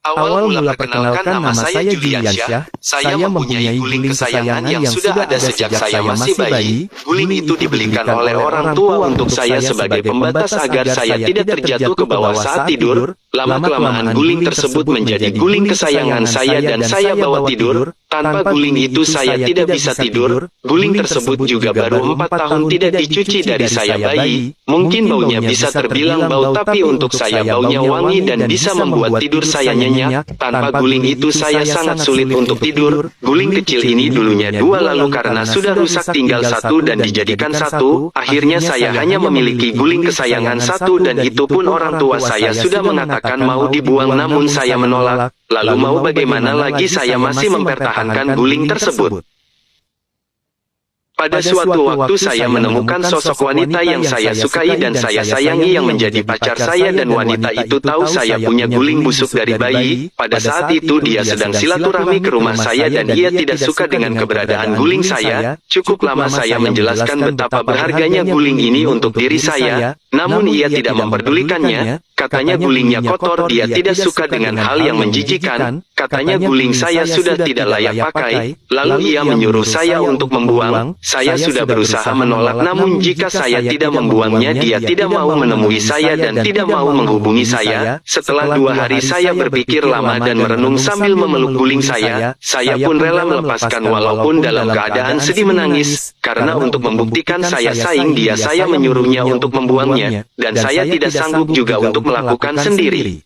Awal mula perkenalkan, nama saya Juliansyah. Saya mempunyai guling kesayangan yang sudah ada sejak saya masih bayi. Guling itu dibelikan oleh orang tua untuk saya sebagai pembatas agar saya tidak terjatuh ke bawah saat tidur. Lama-kelamaan guling tersebut menjadi guling kesayangan saya dan saya bawa tidur. Tanpa guling itu saya tidak bisa tidur. Guling tersebut juga baru 4 tahun tidak dicuci dari saya bayi. Mungkin baunya bisa terbilang bau, tapi untuk saya baunya wangi dan bisa membuat tidur saya nyenyak. Tanpa guling itu saya sangat sulit untuk tidur. Guling kecil ini dulunya 2, lalu karena sudah rusak tinggal 1 dan dijadikan 1. Akhirnya saya hanya memiliki guling kesayangan 1 dan itu pun orang tua saya sudah mengatakan mau dibuang, namun saya menolak. Lalu mau bagaimana lagi, saya masih mempertahankan guling tersebut. Pada suatu waktu saya menemukan sosok wanita yang saya sukai dan saya sayangi yang menjadi pacar saya, dan wanita itu tahu saya punya guling busuk dari bayi. Pada saat itu dia sedang silaturahmi ke rumah saya dan ia tidak suka dengan keberadaan guling saya. Cukup lama saya menjelaskan betapa berharganya guling ini untuk diri saya, namun ia tidak memperdulikannya. Katanya gulingnya kotor, dia tidak suka dengan hal yang menjijikan. Katanya guling saya sudah tidak layak pakai. Lalu ia menyuruh saya untuk membuang. Saya sudah berusaha menolak, namun jika saya tidak membuangnya, dia tidak mau menemui saya dan tidak mau menghubungi saya. Setelah 2 hari saya berpikir lama dan merenung sambil memeluk guling saya pun rela melepaskan walaupun dalam keadaan sedih menangis. Karena untuk membuktikan saya sayang dia, saya menyuruhnya untuk membuangnya, dan saya tidak sanggup juga untuk melakukan sendiri.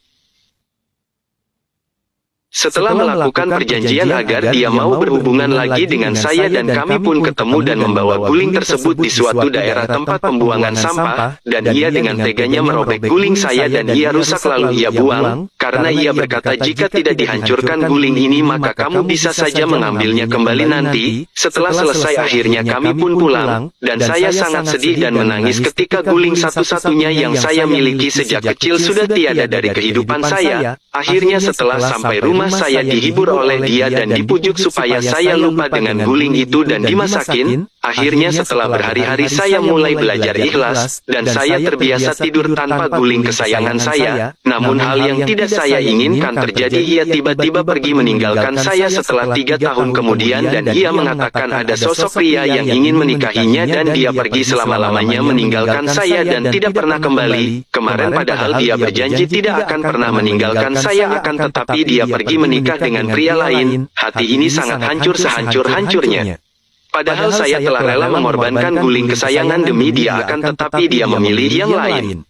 Setelah melakukan perjanjian agar dia mau berhubungan lagi dengan saya dan kami pun ketemu dan membawa guling tersebut di suatu daerah tempat pembuangan sampah, dan ia dengan teganya merobek guling saya dan ia rusak lalu ia buang, karena ia berkata jika tidak dihancurkan guling ini maka kamu bisa saja mengambilnya kembali nanti. Setelah selesai akhirnya kami pun pulang, dan saya sangat sedih dan menangis ketika guling satu-satunya yang saya miliki sejak kecil sudah tiada dari kehidupan saya. Akhirnya setelah sampai rumah saya dihibur oleh dia dan dipujuk supaya saya lupa dengan guling itu dan dimasakin. Akhirnya setelah berhari-hari saya mulai belajar ikhlas, dan saya terbiasa tidur tanpa guling kesayangan saya. Namun hal yang tidak saya inginkan terjadi, ia tiba-tiba pergi meninggalkan saya setelah 3 tahun kemudian, dan ia mengatakan ada sosok pria yang ingin menikahinya dan dia pergi selama-lamanya meninggalkan saya dan tidak pernah kembali. Kemarin padahal dia berjanji tidak akan pernah meninggalkan saya, akan tetapi dia pergi menikah dengan pria lain. Hati ini sangat hancur sehancur-hancurnya. Padahal saya telah rela mengorbankan guling kesayangan demi dia, akan tetapi dia memilih yang lain.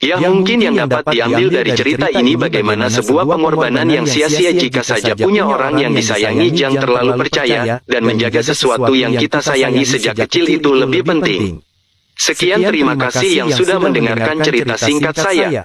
Ya, mungkin yang dapat diambil dari cerita ini bagaimana sebuah pengorbanan yang sia-sia jika saja punya orang yang disayangi. Jangan terlalu percaya dan menjaga sesuatu yang kita sayangi sejak kecil itu lebih penting. Sekian, terima kasih yang sudah mendengarkan cerita singkat saya.